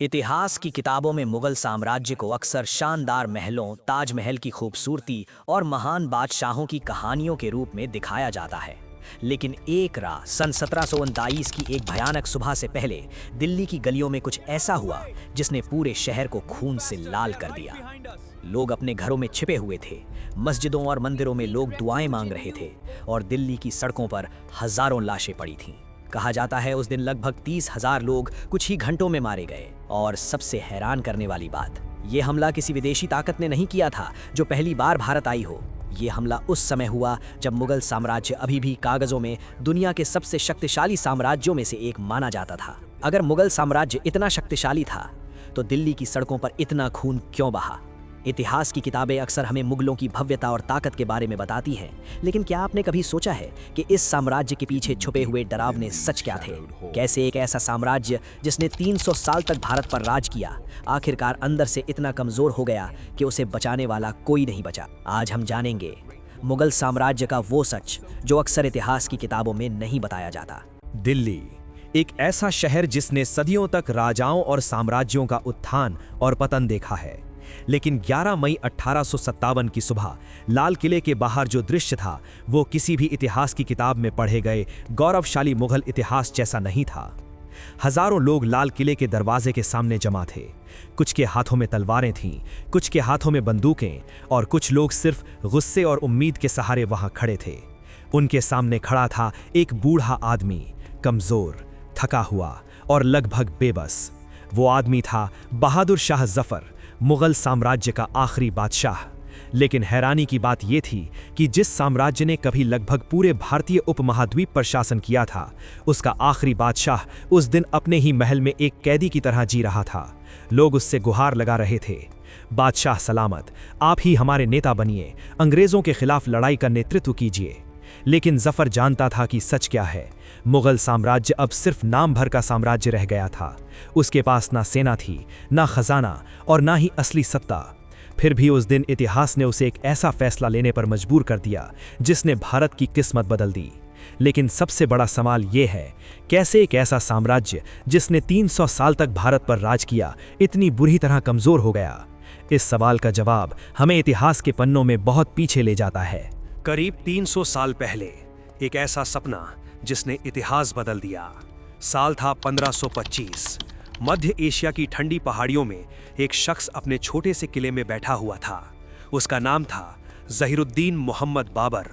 इतिहास की किताबों में मुगल साम्राज्य को अक्सर शानदार महलों, ताजमहल की खूबसूरती और महान बादशाहों की कहानियों के रूप में दिखाया जाता है। लेकिन एक रात सन 1729 की एक भयानक सुबह से पहले दिल्ली की गलियों में कुछ ऐसा हुआ जिसने पूरे शहर को खून से लाल कर दिया। लोग अपने घरों में छिपे हुए थे, मस्जिदों और मंदिरों में लोग दुआएं मांग रहे थे और दिल्ली की सड़कों पर हजारों लाशें पड़ी थीं। कहा जाता है उस दिन लगभग 30,000 लोग कुछ ही घंटों में मारे गए। और सबसे हैरान करने वाली बात, ये हमला किसी विदेशी ताकत ने नहीं किया था जो पहली बार भारत आई हो। ये हमला उस समय हुआ जब मुगल साम्राज्य अभी भी कागजों में दुनिया के सबसे शक्तिशाली साम्राज्यों में से एक माना जाता था। अगर मुगल साम्राज्य इतना शक्तिशाली था तो दिल्ली की सड़कों पर इतना खून क्यों बहा? इतिहास की किताबें अक्सर हमें मुगलों की भव्यता और ताकत के बारे में बताती हैं, लेकिन क्या आपने कभी सोचा है कि इस साम्राज्य के पीछे छुपे हुए डरावने सच क्या थे? कैसे एक ऐसा साम्राज्य जिसने 300 साल तक भारत पर राज किया, आखिरकार अंदर से इतना कमजोर हो गया कि उसे बचाने वाला कोई नहीं बचा? आज हम जानेंगे मुगल साम्राज्य का वो सच जो अक्सर इतिहास की किताबों में नहीं बताया जाता। दिल्ली, एक ऐसा शहर जिसने सदियों तक राजाओं और साम्राज्यों का उत्थान और पतन देखा है। लेकिन 11 मई 1857 की सुबह लाल किले के बाहर जो दृश्य था वो किसी भी इतिहास की किताब में पढ़े गए गौरवशाली मुगल इतिहास जैसा नहीं था। हजारों लोग लाल किले के दरवाजे के सामने जमा थे। कुछ के हाथों में तलवारें थीं, कुछ के हाथों में बंदूकें और कुछ लोग सिर्फ गुस्से और उम्मीद के सहारे वहां खड़े थे। उनके सामने खड़ा था एक बूढ़ा आदमी, कमजोर, थका हुआ और लगभग बेबस। वो आदमी था बहादुर शाह जफर, मुगल साम्राज्य का आखिरी बादशाह। लेकिन हैरानी की बात यह थी कि जिस साम्राज्य ने कभी लगभग पूरे भारतीय उपमहाद्वीप पर शासन किया था, उसका आखिरी बादशाह उस दिन अपने ही महल में एक कैदी की तरह जी रहा था। लोग उससे गुहार लगा रहे थे, बादशाह सलामत, आप ही हमारे नेता बनिए, अंग्रेजों के खिलाफ लड़ाई का नेतृत्व कीजिए। लेकिन जफर जानता था कि सच क्या है। मुगल साम्राज्य अब सिर्फ नाम भर का साम्राज्य रह गया था। उसके पास ना सेना थी, ना खजाना और ना ही असली सत्ता। फिर भी उस दिन इतिहास ने उसे एक ऐसा फैसला लेने पर मजबूर कर दिया जिसने भारत की किस्मत बदल दी। लेकिन सबसे बड़ा सवाल यह है, कैसे एक ऐसा साम्राज्य जिसने 300 साल तक भारत पर राज किया इतनी बुरी तरह कमजोर हो गया? इस सवाल का जवाब हमें इतिहास के पन्नों में बहुत पीछे ले जाता है। करीब 300 साल पहले एक ऐसा सपना जिसने इतिहास बदल दिया। साल था 1525। मध्य एशिया की ठंडी पहाड़ियों में एक शख्स अपने छोटे से किले में बैठा हुआ था। उसका नाम था ज़हीरुद्दीन मोहम्मद बाबर।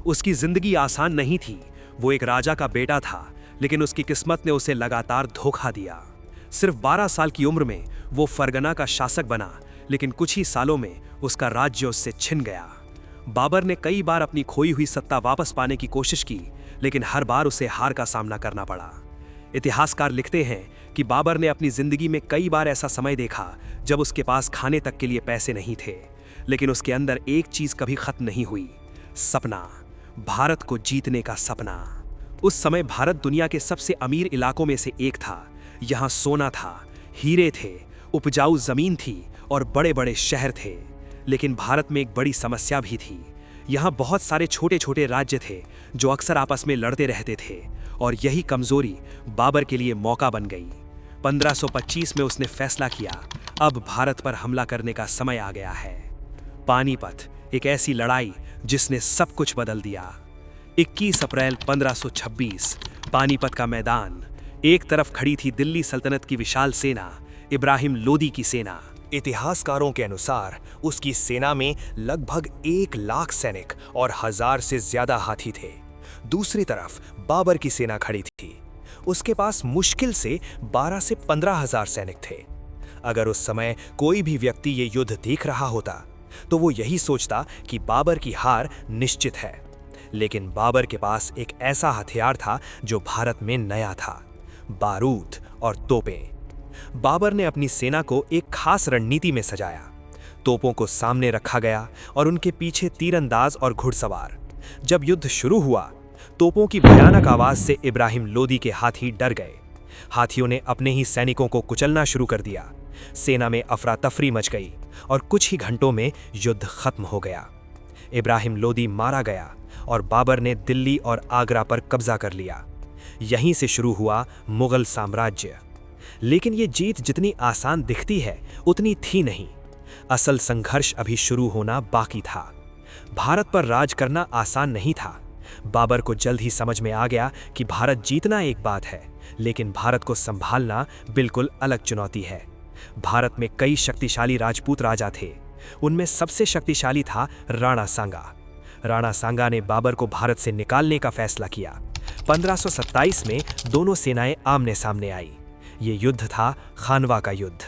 उसकी जिंदगी आसान नहीं थी। वो एक राजा का बेटा था, लेकिन उसकी किस्मत ने उसे लगातार धोखा दिया। सिर्फ 12 साल की उम्र में वो फरगना का शासक बना, लेकिन कुछ ही सालों में उसका राज्य उससे छिन गया। बाबर ने कई बार अपनी खोई हुई सत्ता वापस पाने की कोशिश की, लेकिन हर बार उसे हार का सामना करना पड़ा। इतिहासकार लिखते हैं कि बाबर ने अपनी जिंदगी में कई बार ऐसा समय देखा जब उसके पास खाने तक के लिए पैसे नहीं थे, लेकिन उसके अंदर एक चीज कभी खत्म नहीं हुई, सपना, भारत को जीतने का सपना। उस समय भारत दुनिया के सबसे अमीर इलाकों में से एक था। यहाँ सोना था, हीरे थे, उपजाऊ जमीन थी और बड़े बड़े शहर थे। लेकिन भारत में एक बड़ी समस्या भी थी। यहाँ बहुत सारे छोटे छोटे राज्य थे जो अक्सर आपस में लड़ते रहते थे, और यही कमजोरी बाबर के लिए मौका बन गई। 1525 में उसने फैसला किया, अब भारत पर हमला करने का समय आ गया है। पानीपत, एक ऐसी लड़ाई जिसने सब कुछ बदल दिया। 21 अप्रैल 1526, पानीपत का मैदान। एक तरफ खड़ी थी दिल्ली सल्तनत की विशाल सेना, इब्राहिम लोदी की सेना। इतिहासकारों के अनुसार उसकी सेना में लगभग 1 लाख सैनिक और 1000 से ज्यादा हाथी थे। दूसरी तरफ बाबर की सेना खड़ी थी। उसके पास मुश्किल से 12 से 15,000 सैनिक थे। अगर उस समय कोई भी व्यक्ति ये युद्ध देख रहा होता तो वो यही सोचता कि बाबर की हार निश्चित है। लेकिन बाबर के पास एक ऐसा हथियार था जो भारत में नया था, बारूद और तोपें। बाबर ने अपनी सेना को एक खास रणनीति में सजाया। तोपों को सामने रखा गया और उनके पीछे तीरंदाज और घुड़सवार। जब युद्ध शुरू हुआ, तोपों की भयानक आवाज से इब्राहिम लोदी के हाथी डर गए। हाथियों ने अपने ही सैनिकों को कुचलना शुरू कर दिया। सेना में अफरा तफरी मच गई और कुछ ही घंटों में युद्ध खत्म हो गया। इब्राहिम लोदी मारा गया और बाबर ने दिल्ली और आगरा पर कब्जा कर लिया। यहीं से शुरू हुआ मुगल साम्राज्य। लेकिन ये जीत जितनी आसान दिखती है उतनी थी नहीं। असल संघर्ष अभी शुरू होना बाकी था। भारत पर राज करना आसान नहीं था। बाबर को जल्द ही समझ में आ गया कि भारत जीतना एक बात है, लेकिन भारत को संभालना बिल्कुल अलग चुनौती है। भारत में कई शक्तिशाली राजपूत राजा थे। उनमें सबसे शक्तिशाली था राणा सांगा। राणा सांगा ने बाबर को भारत से निकालने का फैसला किया। 1527 में दोनों सेनाएं आमने सामने आई। ये युद्ध था खानवा का युद्ध।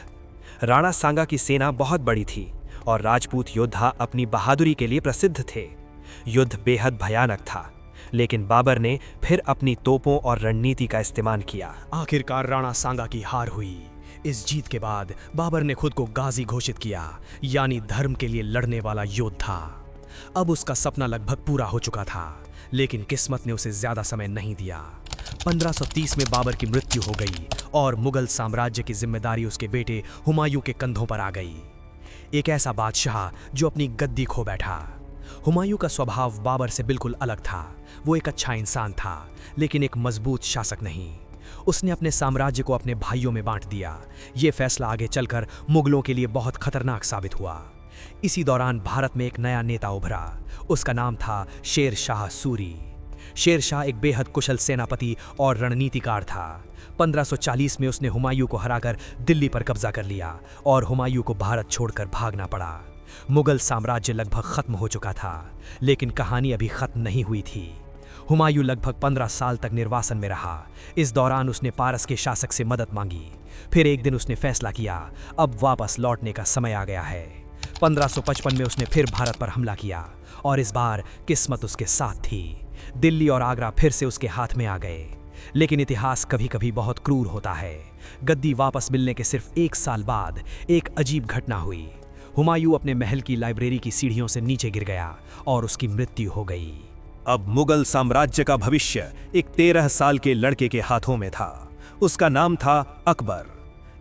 राणा सांगा की सेना बहुत बड़ी थी और राजपूत योद्धा अपनी बहादुरी के लिए प्रसिद्ध थे। युद्ध बेहद भयानक था, लेकिन बाबर ने फिर अपनी तोपों और रणनीति का इस्तेमाल किया। आखिरकार राणा सांगा की हार हुई। इस जीत के बाद बाबर ने खुद को गाजी घोषित किया, यानी धर्म के लिए लड़ने वाला योद्धा। अब उसका सपना लगभग पूरा हो चुका था, लेकिन किस्मत ने उसे ज्यादा समय नहीं दिया। 1530 में बाबर की मृत्यु हो गई और मुगल साम्राज्य की जिम्मेदारी उसके बेटे हुमायूं के कंधों पर आ गई। एक ऐसा बादशाह जो अपनी गद्दी खो बैठा। हुमायूं का स्वभाव बाबर से बिल्कुल अलग था। वो एक अच्छा इंसान था, लेकिन एक मजबूत शासक नहीं। उसने अपने साम्राज्य को अपने भाइयों में बांट दिया। ये फैसला आगे चलकर मुगलों के लिए बहुत खतरनाक साबित हुआ। इसी दौरान भारत में एक नया नेता उभरा। उसका नाम था शेर शाह सूरी। शेर शाह एक बेहद कुशल सेनापति और रणनीतिकार था। 1540 में उसने हुमायूं को हराकर दिल्ली पर कब्जा कर लिया और हुमायूं को भारत छोड़कर भागना पड़ा। मुगल साम्राज्य लगभग खत्म हो चुका था, लेकिन कहानी अभी खत्म नहीं हुई थी। हुमायूं लगभग 15 साल तक निर्वासन में रहा। इस दौरान उसने पारस के शासक से मदद मांगी। फिर एक दिन उसने फैसला किया, अब वापस लौटने का समय आ गया है। 1555 में उसने फिर भारत पर हमला किया और इस बार किस्मत उसके साथ थी। दिल्ली और आगरा फिर से उसके हाथ में आ गए। लेकिन इतिहास कभी कभी बहुत क्रूर होता है। गद्दी वापस मिलने के सिर्फ 1 साल बाद एक अजीब घटना हुई। हुमायूं अपने महल की लाइब्रेरी की सीढ़ियों से नीचे गिर गया और उसकी मृत्यु हो गई। अब मुगल साम्राज्य का भविष्य एक 13 साल के लड़के के हाथों में था। उसका नाम था अकबर।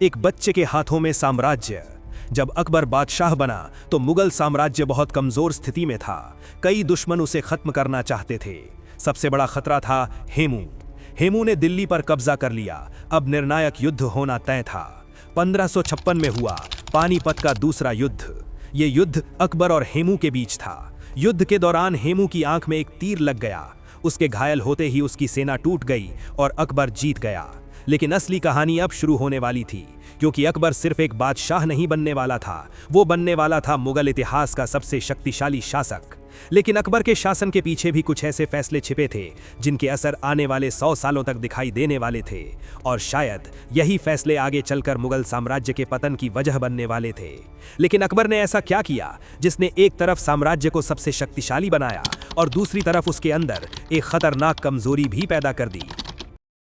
एक बच्चे के हाथों में साम्राज्य। जब अकबर बादशाह बना तो मुगल साम्राज्य बहुत कमजोर स्थिति में था। कई दुश्मन उसे खत्म करना चाहते थे। सबसे बड़ा खतरा था हेमू। हेमू ने दिल्ली पर कब्जा कर लिया। अब निर्णायक युद्ध होना तय था। 1556 में हुआ पानीपत का दूसरा युद्ध। ये युद्ध अकबर और हेमू के बीच था। युद्ध के दौरान हेमू की आंख में एक तीर लग गया। उसके घायल होते ही उसकी सेना टूट गई और अकबर जीत गया। लेकिन असली कहानी अब शुरू होने वाली थी, क्योंकि अकबर सिर्फ एक बादशाह नहीं बनने वाला था, वो बनने वाला था मुगल इतिहास का सबसे शक्तिशाली शासक। लेकिन अकबर के शासन के पीछे भी कुछ ऐसे फैसले छिपे थे जिनके असर आने वाले 100 सालों तक दिखाई देने वाले थे, और शायद यही फैसले आगे चलकर मुगल साम्राज्य के पतन की वजह बनने वाले थे। लेकिन अकबर ने ऐसा क्या किया जिसने एक तरफ साम्राज्य को सबसे शक्तिशाली बनाया और दूसरी तरफ उसके अंदर एक खतरनाक कमजोरी भी पैदा कर दी?